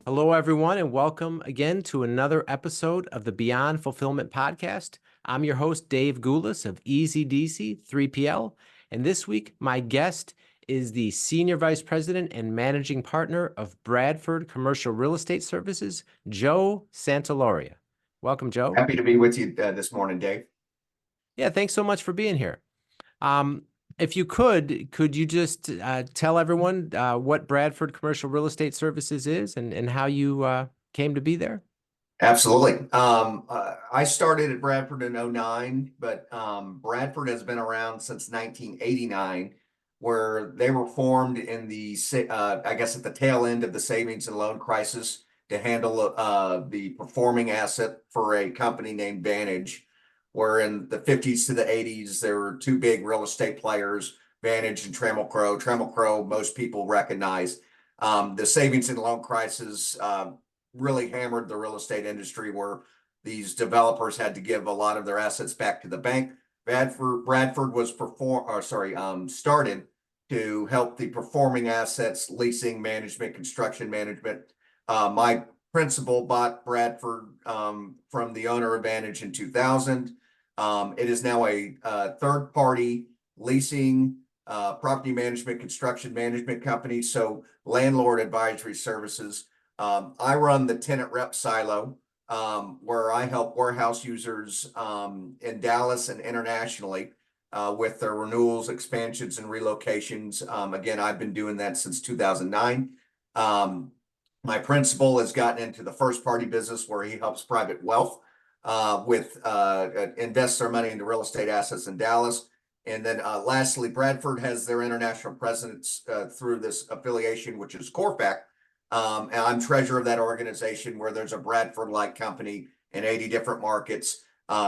Hello, everyone, and welcome again to another episode of the Beyond Fulfillment Podcast. I'm your host, Dave Goulas of Easy DC 3PL, and this week my guest is the Senior Vice President and Managing Partner of Bradford Commercial Real Estate Services, Joe Santaularia. Welcome, Joe. Happy to be with you this morning, Dave. Yeah, thanks so much for being here. Um, if you could you just tell everyone what Bradford Commercial Real Estate Services is and how you came to be there? Absolutely. I started at Bradford in '09, but Bradford has been around since 1989, where they were formed in I guess at the tail end of the savings and loan crisis to handle the performing asset for a company named Vantage, where in the 50s to the 80s, there were two big real estate players, Vantage and Trammell Crow. Trammell Crow, most people recognize. The savings and loan crisis really hammered the real estate industry, where these developers had to give a lot of their assets back to the bank. Bradford was started to help the performing assets, leasing management, construction management. My principal bought Bradford from the owner of Vantage in 2000. It is now a third party leasing, property management, construction management company. So landlord advisory services. I run the tenant rep silo, where I help warehouse users in Dallas and internationally with their renewals, expansions, and relocations. Again, I've been doing that since 2009. My principal has gotten into the first party business, where he helps private wealth with invest their money into real estate assets in Dallas. And then lastly, Bradford has their international presence through this affiliation, which is Corfac. And I'm treasurer of that organization, where there's a Bradford-like company in 80 different markets.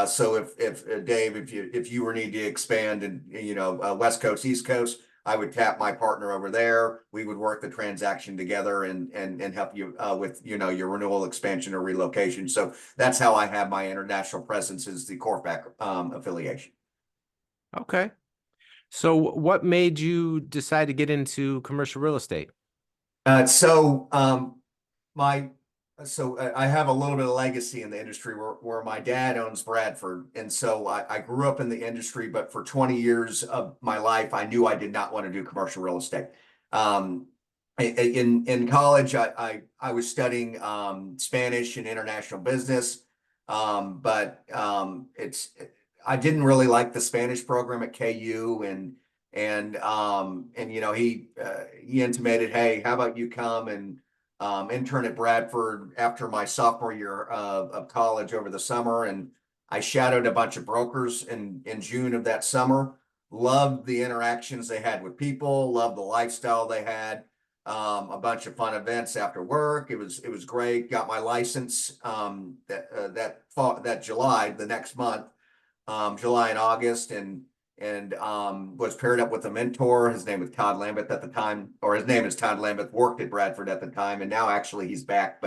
So if Dave, if you were need to expand and West Coast, East Coast, I would tap my partner over there. We would work the transaction together and help you with your renewal, expansion, or relocation. So that's how I have my international presence, is the Corfac affiliation. Okay. So what made you decide to get into commercial real estate? Uh, so um, my I have a little bit of legacy in the industry, where my dad owns Bradford. And so I grew up in the industry, but for 20 years of my life, I knew I did not want to do commercial real estate. Um, in college, I was studying Spanish and international business. But I didn't really like the Spanish program at KU, and he intimated, hey, how about you come and intern at Bradford after my sophomore year of college over the summer. And I shadowed a bunch of brokers in June of that summer. Loved the interactions they had with people, loved the lifestyle they had. A bunch of fun events after work. It was great. Got my license that July, the next month, July and August, and was paired up with a mentor. His name was Todd Lambeth at the time, or his name is Todd Lambeth, worked at Bradford at the time, and now actually he's back.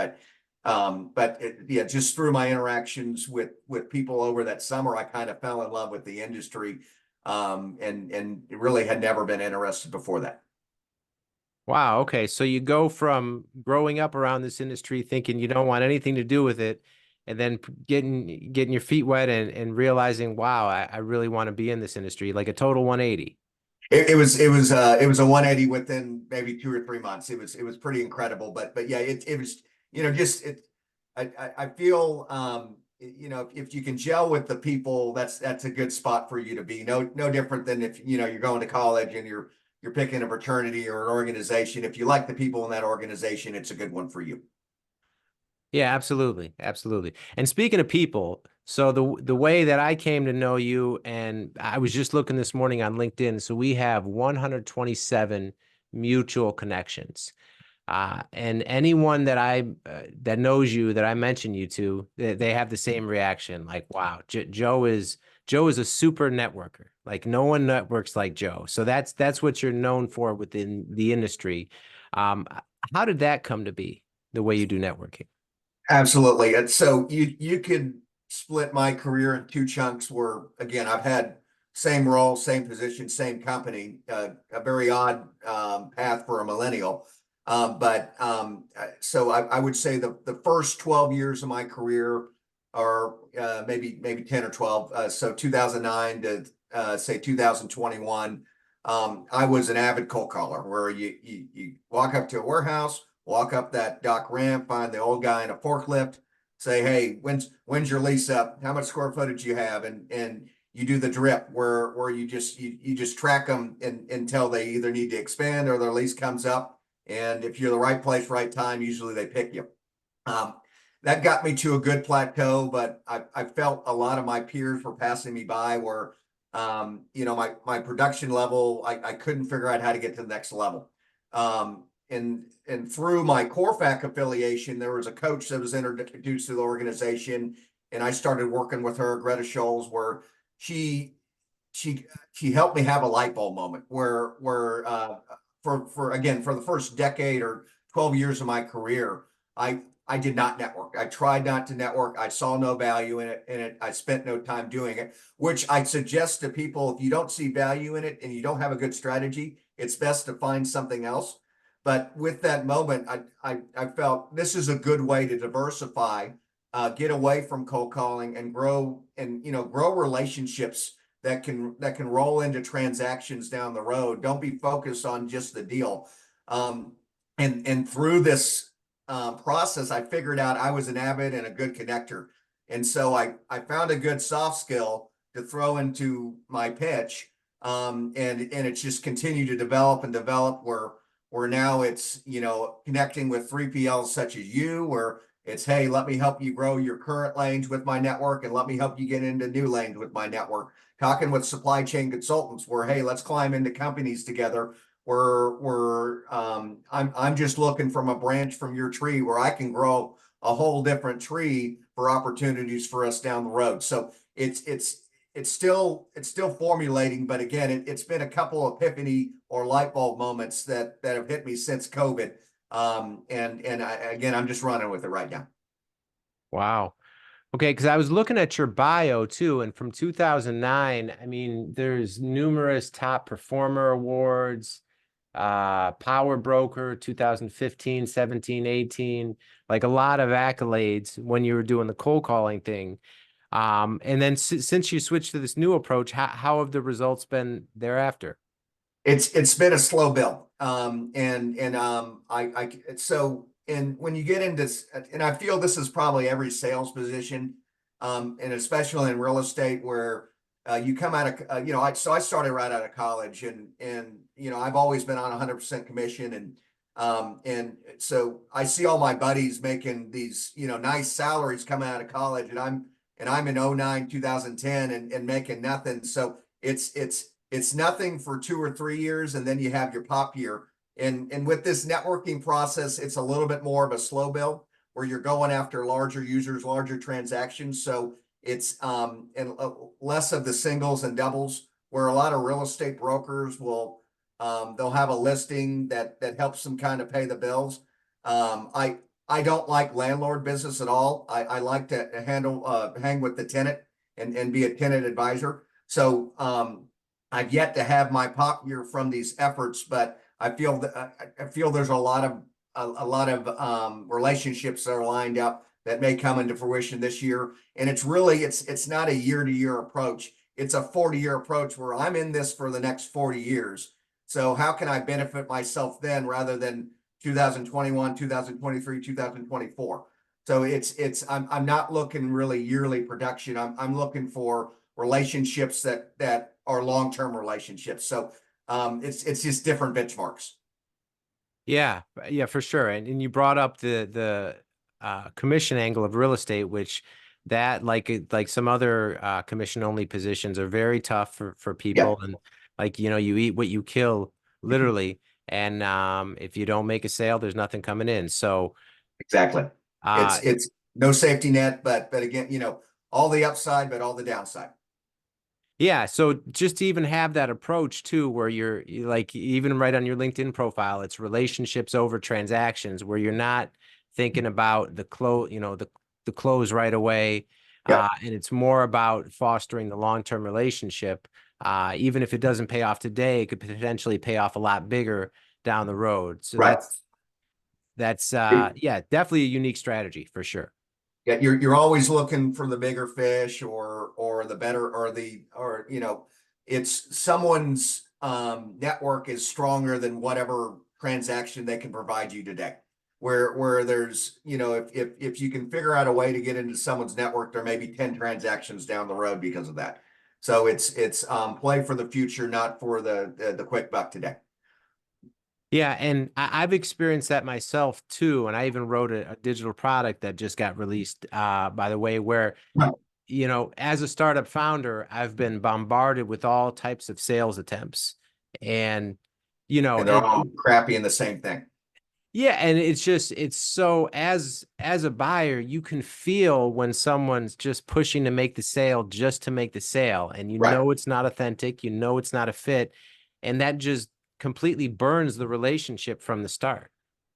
Yeah, just through my interactions with people over that summer, I kind of fell in love with the industry, and really had never been interested before that. Wow. Okay. So you go from growing up around this industry thinking you don't want anything to do with it, and then getting your feet wet and realizing, wow, I really want to be in this industry, like a total 180. It was a 180 within maybe 2 or 3 months. It was pretty incredible. But yeah, it was just it. I feel if you can gel with the people, that's a good spot for you to be. No different than if you're going to college and you're picking a fraternity or an organization. If you like the people in that organization, it's a good one for you. Yeah, absolutely. Absolutely. And speaking of people, so the way that I came to know you, and I was just looking this morning on LinkedIn, so we have 127 mutual connections. And anyone that knows you, that I mention you to, they have the same reaction. Like, wow, Joe is a super networker. Like no one networks like Joe. So that's what you're known for within the industry. Um, how did that come to be, the way you do networking? Absolutely. And so you could split my career in two chunks, where again I've had same role, same position, same company, a very odd path for a millennial. So I would say the first 12 years of my career are maybe 10 or 12. So 2009 to say 2021, I was an avid cold caller where you walk up to a warehouse, walk up that dock ramp, find the old guy in a forklift, say, hey, when's your lease up? How much square footage you have? And you do the drip where you just track them until they either need to expand or their lease comes up. And if you're the right place, right time, usually they pick you. Um, that got me to a good plateau, but I felt a lot of my peers were passing me by where, my production level, I couldn't figure out how to get to the next level. And through my Corfac affiliation, there was a coach that was introduced to the organization, and I started working with her, Greta Scholes, where she she she helped me have a light bulb moment for again for the first decade or 12 years of my career, I did not network. I tried not to network. I saw no value in it. I spent no time doing it, which I suggest to people, if you don't see value in it and you don't have a good strategy, it's best to find something else. But with that moment, I felt this is a good way to diversify, get away from cold calling and grow relationships that can roll into transactions down the road. Don't be focused on just the deal. And through this process, I figured out I was an avid and a good connector. And so I found a good soft skill to throw into my pitch. And it's just continued to develop and develop where now it's, connecting with 3PLs such as you, where it's, hey, let me help you grow your current lanes with my network and let me help you get into new lanes with my network. Talking with supply chain consultants where, hey, let's climb into companies together where I'm just looking from a branch from your tree where I can grow a whole different tree for opportunities for us down the road. So it's still formulating, but again, it's been a couple of epiphany or light bulb moments that have hit me since COVID. Again, I'm just running with it right now. Wow. Okay, because I was looking at your bio too, and from 2009, I mean, there's numerous top performer awards, Power Broker 2015, 17, 18, like a lot of accolades when you were doing the cold calling thing. And then since you switched to this new approach, how have the results been thereafter? It's been a slow build. And when you get into, and I feel this is probably every sales position, and especially in real estate where you come out of, I started right out of college, and I've always been on 100% commission, and so I see all my buddies making these nice salaries coming out of college, and I'm in '09, 2010, and making nothing. So it's nothing for 2 or 3 years, and then you have your pop year. And with this networking process, it's a little bit more of a slow build where you're going after larger users, larger transactions. So it's and less of the singles and doubles, where a lot of real estate brokers they'll have a listing that helps them kind of pay the bills. I don't like landlord business at all. I like to hang with the tenant and be a tenant advisor. So I've yet to have my pop year from these efforts, but I feel there's a lot of relationships that are lined up that may come into fruition this year. And it's not a year to year approach. It's a 40-year approach where I'm in this for the next 40 years. So how can I benefit myself then rather than 2021, 2023, 2024? So I'm not looking really yearly production. I'm looking for relationships that are long-term relationships. So it's just different benchmarks. Yeah, yeah, for sure. And you brought up the commission angle of real estate, which that like some other commission only positions are very tough for Yeah, people. And like, you eat what you kill, literally. And if you don't make a sale, there's nothing coming in. So exactly. uh It's no safety net, but again, all the upside, but all the downside. yeah, so just to even have that approach too, where you like even right on your LinkedIn profile, it's relationships over transactions, where you're not thinking about the close right away, Yep. and it's more about fostering the long-term relationship. Even if it doesn't pay off today, it could potentially pay off a lot bigger down the road. So Right. That's yeah, definitely a unique strategy for sure. Yeah, you're always looking for the bigger fish or the better or it's someone's network is stronger than whatever transaction they can provide you today. Where there's, if you can figure out a way to get into someone's network, there may be 10 transactions down the road because of that. So it's play for the future, not for the quick buck today. Yeah, and I've experienced that myself too. And I even wrote a digital product that just got released, by the way, where, Right. as a startup founder, I've been bombarded with all types of sales attempts. And, And they're all crappy in the same thing. yeah, and it's so as a buyer, you can feel when someone's just pushing to make the sale just to make the sale, and Right. it's not authentic, it's not a fit, and that just completely burns the relationship from the start.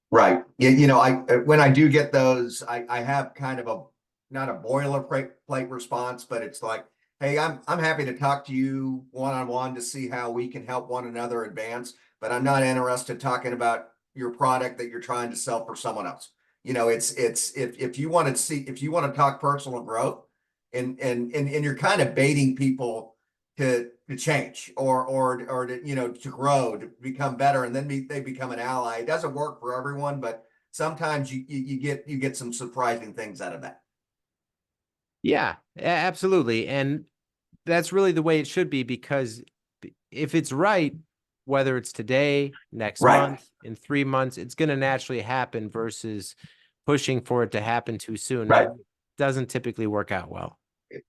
Right. I when I do get those, I have kind of a not a boilerplate response, but it's like, hey, I'm happy to talk to you one on one to see how we can help one another advance, but I'm not interested talking about your product that you're trying to sell for someone else. It's if you want to see if you want to talk personal growth and you're kind of baiting people to change or to to grow to become better and then they become an ally. It doesn't work for everyone, but sometimes you get some surprising things out of that. Yeah, absolutely. And that's really the way it should be, because if it's right, whether it's today, next Right. month, in 3 months, it's going to naturally happen versus pushing for it to happen too soon. That Right. doesn't typically work out well.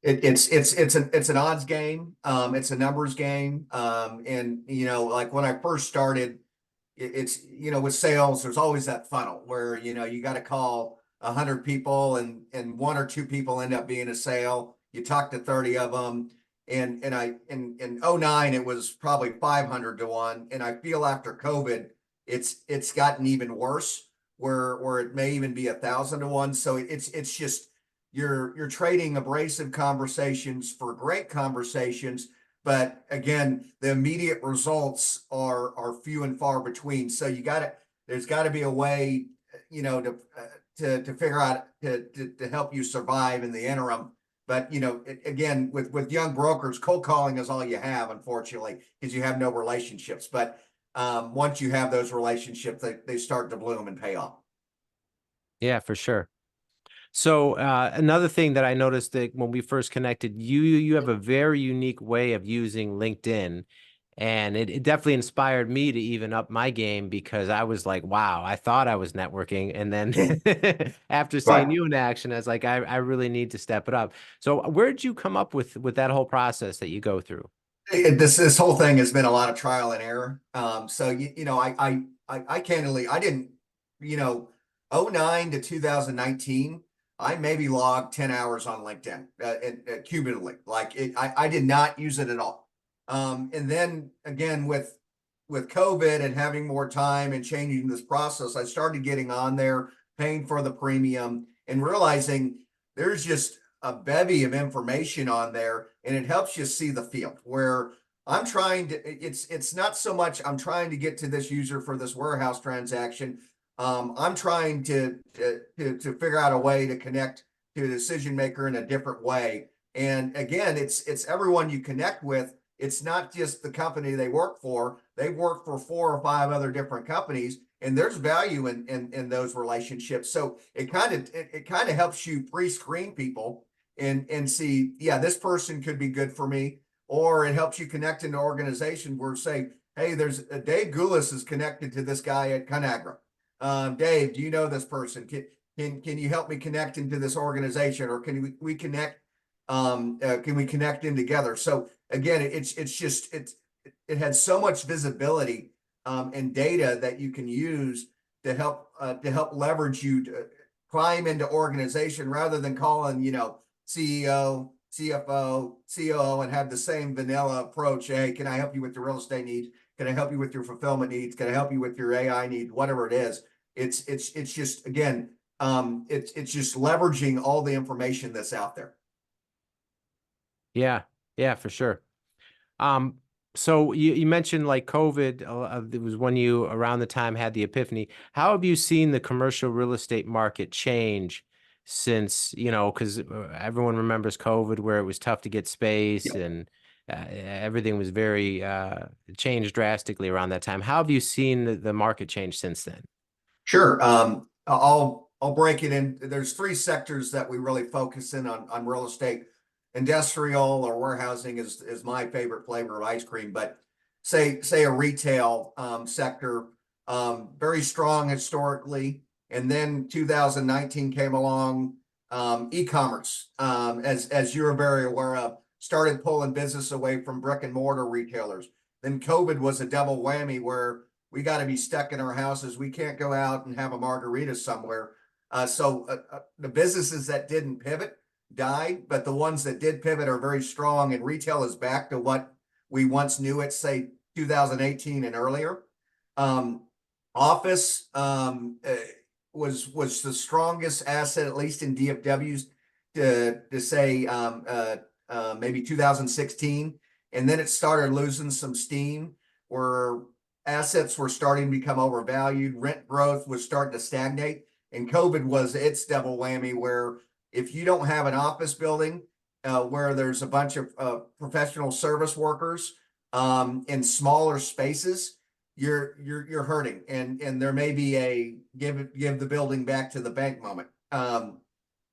It's an odds game. It's a numbers game. And like when I first started, it's with sales, there's always that funnel where you got to call 100 people and one or two people end up being a sale. You talk to 30 of them, and I in '09 it was probably 500 to one, and I feel after COVID it's gotten even worse where it may even be 1,000 to one. So it's just you're trading abrasive conversations for great conversations, but again, the immediate results are few and far between. So there's got to be a way, to figure out to help you survive in the interim. But again, with young brokers, cold calling is all you have, unfortunately, because you have no relationships. But once you have those relationships, they start to bloom and pay off. Yeah, for sure. So another thing that I noticed that when we first connected, you have a very unique way of using LinkedIn, and it definitely inspired me to even up my game, because I was like, wow, I thought I was networking, and then after seeing Right. you in action, I was like, I really need to step it up. So where did you come up with that whole process that you go through? This whole thing has been a lot of trial and error. So I candidly I didn't '09 to 2019 I maybe logged 10 hours on LinkedIn cumulatively. I did not use it at all. And then again with COVID and having more time and changing this process, I started getting on there, paying for the premium, and realizing there's just a bevy of information on there, and it helps you see the field where I'm trying to. It's not so much I'm trying to get to this user for this warehouse transaction. I'm trying to figure out a way to connect to a decision maker in a different way. And again, it's everyone you connect with. It's not just the company they work for. They work for 4 or 5 other different companies, and there's value in those relationships. So it kind of helps you pre-screen people and see, yeah, this person could be good for me, or it helps you connect into organization where say, hey, there's Dave Goulis is connected to this guy at Conagra. Dave, do you know this person? Can you help me connect into this organization, or can we connect? Can we connect in together? So again, it's just it had so much visibility and data that you can use to help leverage you to climb into organization rather than calling CEO, CFO, COO and have the same vanilla approach. Hey, can I help you with your real estate needs? Can I help you with your fulfillment needs? Can I help you with your AI needs? Whatever it is, it's just again, it's just leveraging all the information that's out there. Yeah, yeah, for sure. Um, So you mentioned like COVID, it was when you around the time had the epiphany. How have you seen the commercial real estate market change since, because everyone remembers COVID where it was tough to get space and everything was very changed drastically around that time. How have you seen the market change since then? Sure. I'll break it in. There's three sectors that we really focus in on real estate. Industrial or warehousing is my favorite flavor of ice cream, but say a retail sector, very strong historically. And then 2019 came along, e-commerce, as you're very aware of, started pulling business away from brick and mortar retailers. Then COVID was a double whammy where we got to be stuck in our houses. We can't go out and have a margarita somewhere. So the businesses that didn't pivot died, but the ones that did pivot are very strong, and retail is back to what we once knew it, say 2018 and earlier. Um, Office was the strongest asset, at least in DFWs, to say maybe 2016, and then it started losing some steam where assets were starting to become overvalued. Rent growth was starting to stagnate. And COVID was its double whammy, where if you don't have an office building where there's a bunch of professional service workers in smaller spaces, you're hurting. And there may be a give the building back to the bank moment.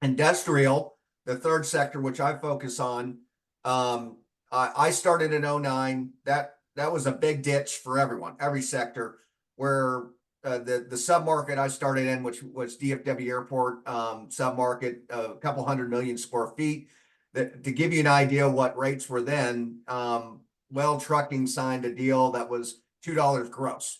Industrial, the third sector, which I focus on, I started in '09. That was a big ditch for everyone, every sector, where the submarket I started in, which was DFW Airport submarket, a couple 100 million square feet. That, to give you an idea what rates were then, Well Trucking signed a deal that was $2 gross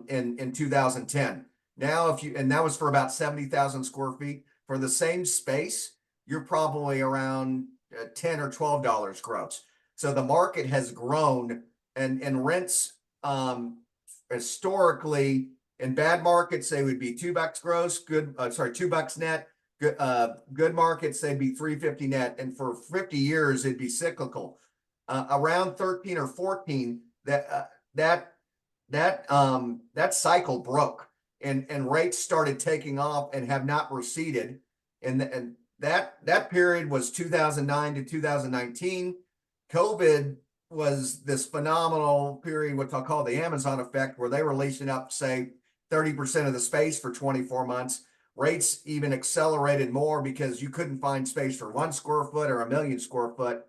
in 2010. Now, and that was for about 70,000 square feet. For the same space, you're probably around $10 or $12 gross. So the market has grown, and rents historically in bad markets they would be $2 gross, $2 net. Good markets they'd be $3.50 net, and for 50 years it'd be cyclical. Around 13 or 14, that cycle broke, and rates started taking off and have not receded. And that period was 2009 to 2019. COVID was this phenomenal period, what I'll call the Amazon effect, where they were leasing up, say, 30% of the space for 24 months. Rates even accelerated more because you couldn't find space for 1 square foot or 1 million square foot.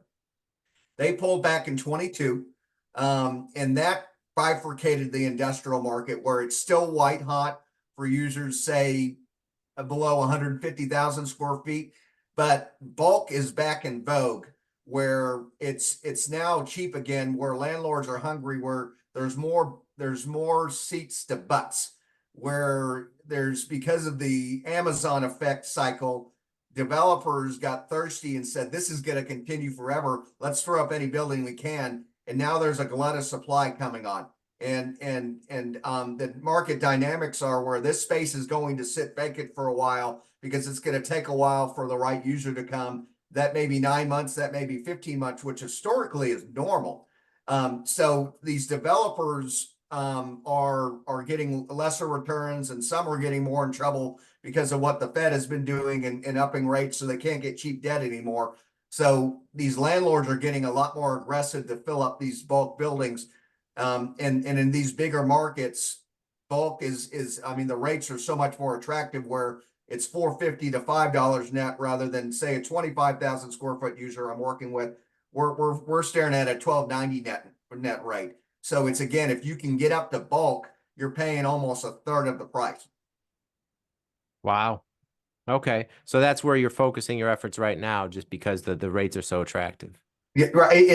They pulled back in 22, and that bifurcated the industrial market, where it's still white hot for users, say, below 150,000 square feet, but bulk is back in vogue, where it's now cheap again, where landlords are hungry, where there's more seats to butts, where there's, because of the Amazon effect cycle, developers got thirsty and said, this is going to continue forever. Let's throw up any building we can. And now there's a glut of supply coming on. And the market dynamics are where this space is going to sit vacant for a while, because it's going to take a while for the right user to come. That may be 9 months, that may be 15 months, which historically is normal. So these developers are getting lesser returns, and some are getting more in trouble because of what the Fed has been doing and upping rates, so they can't get cheap debt anymore. So these landlords are getting a lot more aggressive to fill up these bulk buildings. And in these bigger markets, bulk is I mean, the rates are so much more attractive, where it's $4.50 to $5 net, rather than, say, a 25,000 square foot user I'm working with. We're staring at a $12.90 net rate. So it's, again, if you can get up to bulk, you're paying almost a third of the price. Wow. Okay. So that's where you're focusing your efforts right now, just because the rates are so attractive. Yeah, right.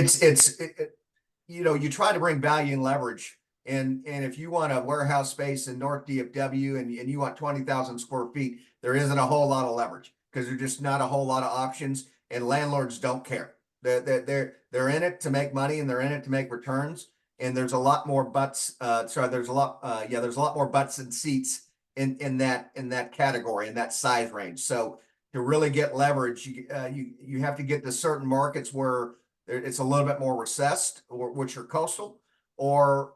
You try to bring value and leverage. And if you want a warehouse space in North DFW, and you want 20,000 square feet, there isn't a whole lot of leverage, because there's just not a whole lot of options, and landlords don't care. They're in it to make money, and they're in it to make returns. And there's a lot more butts. There's a lot more butts and seats in that category, in that size range. So to really get leverage, you have to get to certain markets where it's a little bit more recessed, or which are coastal, or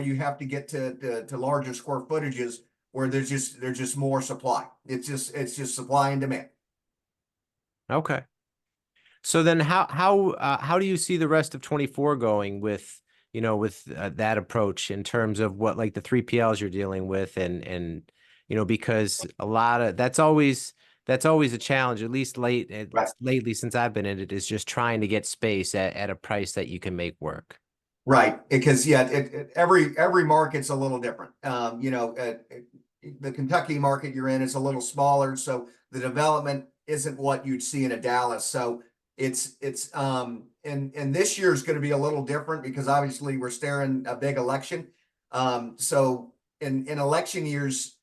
you have to get to larger square footages where there's just more supply. It's just supply and demand. Okay. So then how do you see the rest of 24 going with, with that approach in terms of what like the 3PLs you're dealing with and because a lot of that's always a challenge, at least Right. lately since I've been in it, is just trying to get space at a price that you can make work. Right, because yeah, every market's a little different. The Kentucky market you're in is a little smaller, so the development isn't what you'd see in a Dallas. So and this year is going to be a little different because obviously we're staring a big election. So in election years,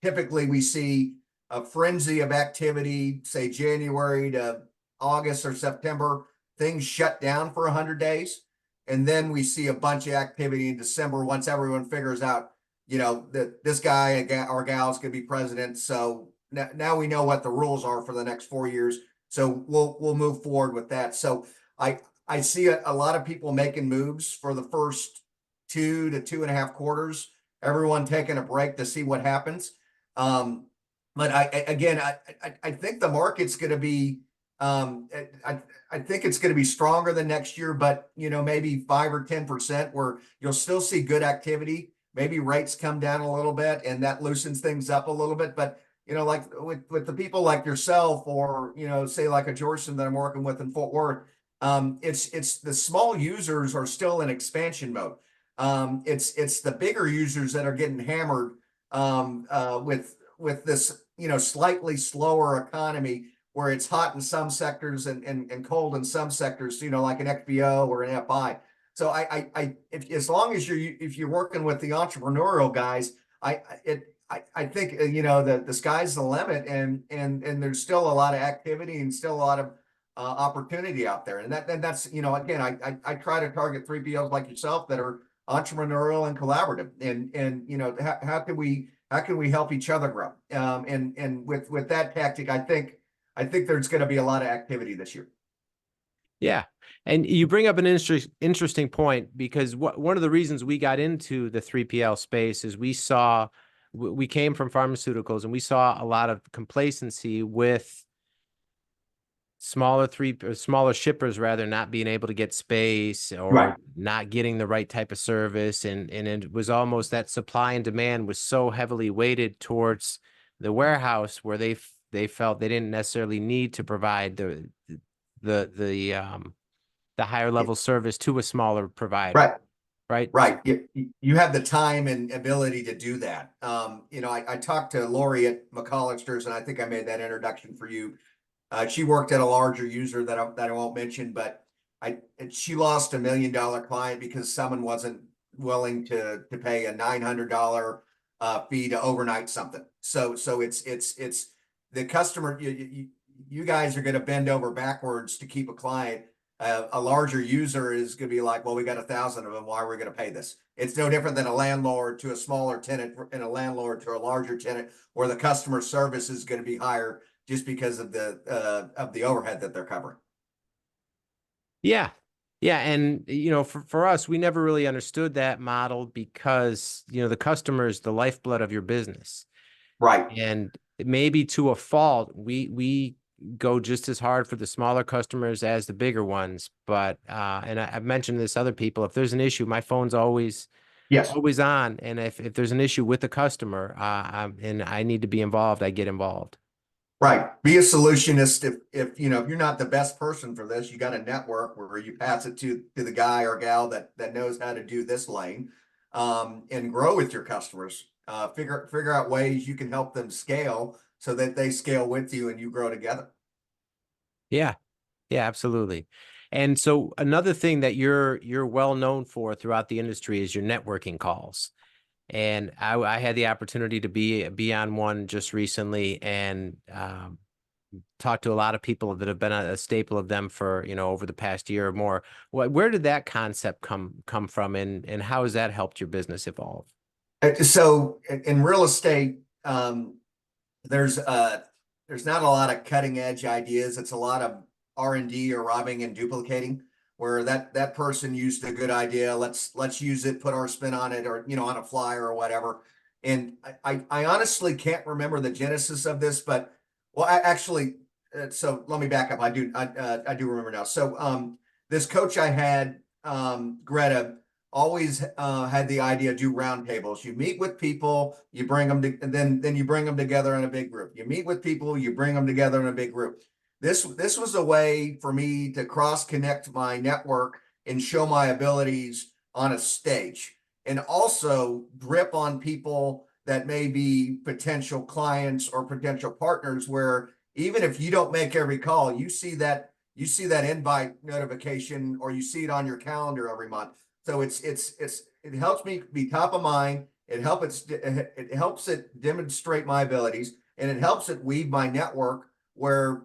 typically we see a frenzy of activity, say January to August or September, things shut down for 100 days. And then we see a bunch of activity in December once everyone figures out, that this guy or gal is going to be president. So now we know what the rules are for the next 4 years. So we'll move forward with that. So I see a lot of people making moves for the first 2 to 2.5 quarters. Everyone taking a break to see what happens. But I think the market's going to be um, I think it's going to be stronger than next year, but maybe 5 or 10%, where you'll still see good activity. Maybe rates come down a little bit, and that loosens things up a little bit. But like with the people like yourself, or say like a Georgeson that I'm working with in Fort Worth, it's the small users are still in expansion mode. It's the bigger users that are getting hammered with this slightly slower economy, where it's hot in some sectors and cold in some sectors, like an XBO or an FI. So if as long as if you're working with the entrepreneurial guys, I think the sky's the limit, and there's still a lot of activity and still a lot of opportunity out there. And that's again, I try to target 3PLs like yourself that are entrepreneurial and collaborative, and how can we help each other grow? And with that tactic, I think there's going to be a lot of activity this year. Yeah. And you bring up an interesting point, because one of the reasons we got into the 3PL space is we came from pharmaceuticals, and we saw a lot of complacency with smaller shippers rather not being able to get space Right. or not getting the right type of service. And it was almost that supply and demand was so heavily weighted towards the warehouse, where they felt they didn't necessarily need to provide the higher level service to a smaller provider, Right. right? Right. You have the time and ability to do that. I talked to Lori at McCollister's, and I think I made that introduction for you. She worked at a larger user that I won't mention, but she lost $1 million client because someone wasn't willing to pay a $900 fee to overnight something. So it's the customer. You guys are going to bend over backwards to keep a client. A larger user is going to be like, well, we got 1,000 of them. Why are we going to pay this? It's no different than a landlord to a smaller tenant and a landlord to a larger tenant, where the customer service is going to be higher just because of the overhead that they're covering. Yeah. Yeah. And, for us, we never really understood that model, because, the customer is the lifeblood of your business. Right. And maybe to a fault, we go just as hard for the smaller customers as the bigger ones. But and I've mentioned this to other people, if there's an issue, my phone's Yes. always on. And if there's an issue with the customer, and I need to be involved, I get involved. Right. Be a solutionist. If if you're not the best person for this, you got a network where you pass it to the guy or gal that knows how to do this lane, and grow with your customers. Figure out ways you can help them scale so that they scale with you and you grow together. Yeah. Yeah, absolutely. And so another thing that you're well known for throughout the industry is your networking calls. And I had the opportunity to be on one just recently, and talked to a lot of people that have been a staple of them for, over the past year or more. Where did that concept come from, and how has that helped your business evolve? So in real estate, there's there's not a lot of cutting edge ideas. It's a lot of R&D or robbing and duplicating, where that person used a good idea. Let's use it, put our spin on it, or on a flyer or whatever. And I honestly can't remember the genesis of this, but well, I actually, so let me back up. I do remember now. So this coach I had, Greta, always had the idea do roundtables. You meet with people, you bring them to, and then you bring them together in a big group. You meet with people, you bring them together in a big group. This was a way for me to cross connect my network and show my abilities on a stage, and also drip on people that may be potential clients or potential partners, where even if you don't make every call, you see that invite notification, or you see it on your calendar every month. So it helps me be top of mind. It helps it demonstrate my abilities, and it helps it weave my network where,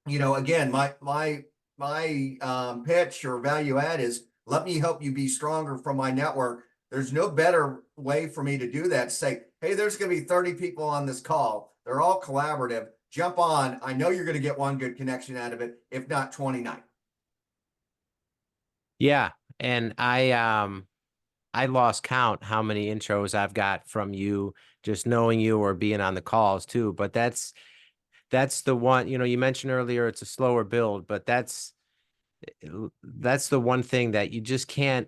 again, my pitch or value add is, let me help you be stronger from my network. There's no better way for me to do that. Say, hey, there's going to be 30 people on this call. They're all collaborative. Jump on. I know you're going to get one good connection out of it, if not 29. Yeah. And I lost count how many intros I've got from you, just knowing you or being on the calls too. But that's the one, you mentioned earlier it's a slower build, but that's the one thing that you just can't,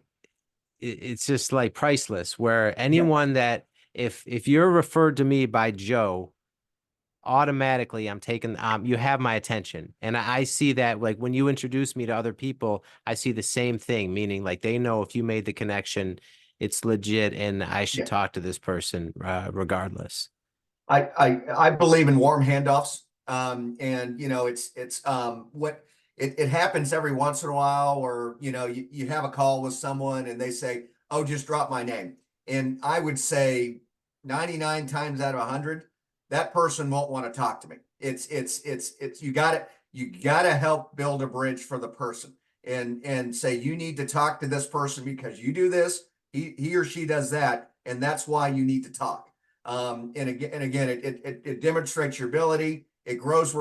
it's just like priceless, where Yeah. anyone that, if you're referred to me by Joe, automatically I'm taking, you have my attention. And I see that, like, when you introduce me to other people, I see the same thing, meaning like they know if you made the connection, it's legit and I should Yeah. talk to this person regardless. I believe in warm handoffs. And it's what it happens every once in a while, or you have a call with someone and they say, "Oh, just drop my name." And I would say 99 times out of 100, that person won't want to talk to me. It's you got to help build a bridge for the person, and say, you need to talk to this person because you do this, he or she does that, and that's why you need to talk. And again, it demonstrates your ability. It grows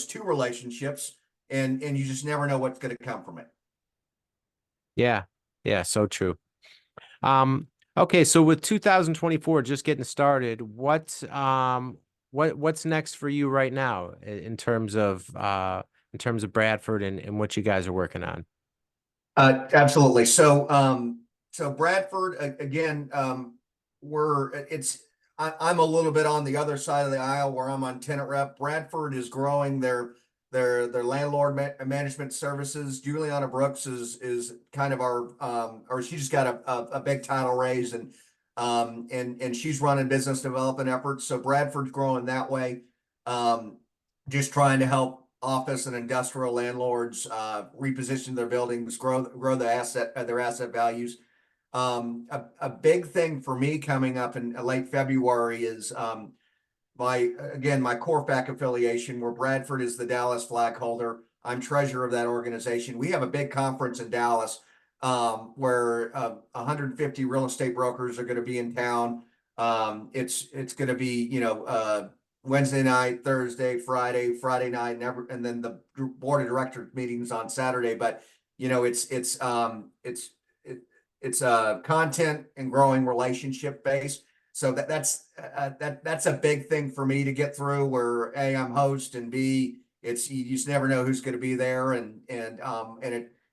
two relationships, and you just never know what's going to come from it. Yeah. Yeah. So true. Um, okay. So with 2024 just getting started, what's next for you right now in terms of Bradford and what you guys are working on? Absolutely. So Bradford, again, we're it's I'm a little bit on the other side of the aisle, where I'm on tenant rep. Bradford is growing their landlord management services. Juliana Brooks is kind of our, or she just got a big title raise, and she's running business development efforts. So Bradford's growing that way. Um, just trying to help office and industrial landlords reposition their buildings, grow their asset values. A big thing for me coming up in late February is my Corfac affiliation, where Bradford is the Dallas flag holder. I'm treasurer of that organization. We have a big conference in Dallas, where 150 real estate brokers are going to be in town. It's going to be, Wednesday night, Thursday, Friday night, and then the board of directors meetings on Saturday. But it's content and growing relationship based. So that's a big thing for me to get through. Where A, I'm host, and B, you just never know who's going to be there, and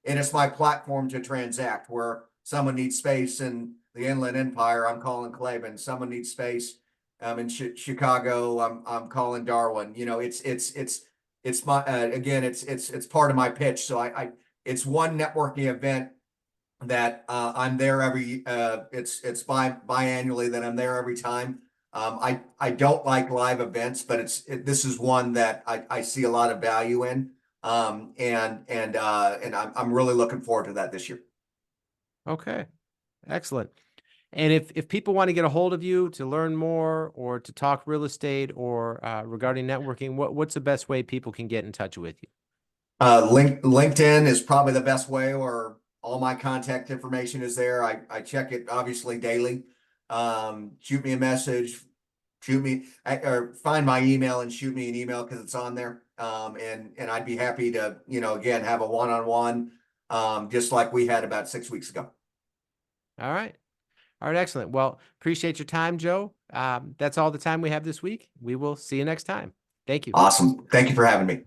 it's my platform to transact. Where someone needs space in the Inland Empire, I'm calling Clavin. Someone needs space in Chicago, I'm calling Darwin. It's my again, it's part of my pitch. So I it's one networking event that I'm there every it's biannually that I'm there every time. I don't like live events, but this is one that I see a lot of value in. And I'm really looking forward to that this year. Okay. Excellent. And if people want to get a hold of you to learn more or to talk real estate or regarding networking, what's the best way people can get in touch with you? LinkedIn is probably the best way, or all my contact information is there. I check it obviously daily. Shoot me a message, or find my email and shoot me an email because it's on there. And I'd be happy to, again, have a one-on-one, just like we had about 6 weeks ago. All right. All right, excellent. Well, appreciate your time, Joe. That's all the time we have this week. We will see you next time. Thank you. Awesome. Thank you for having me.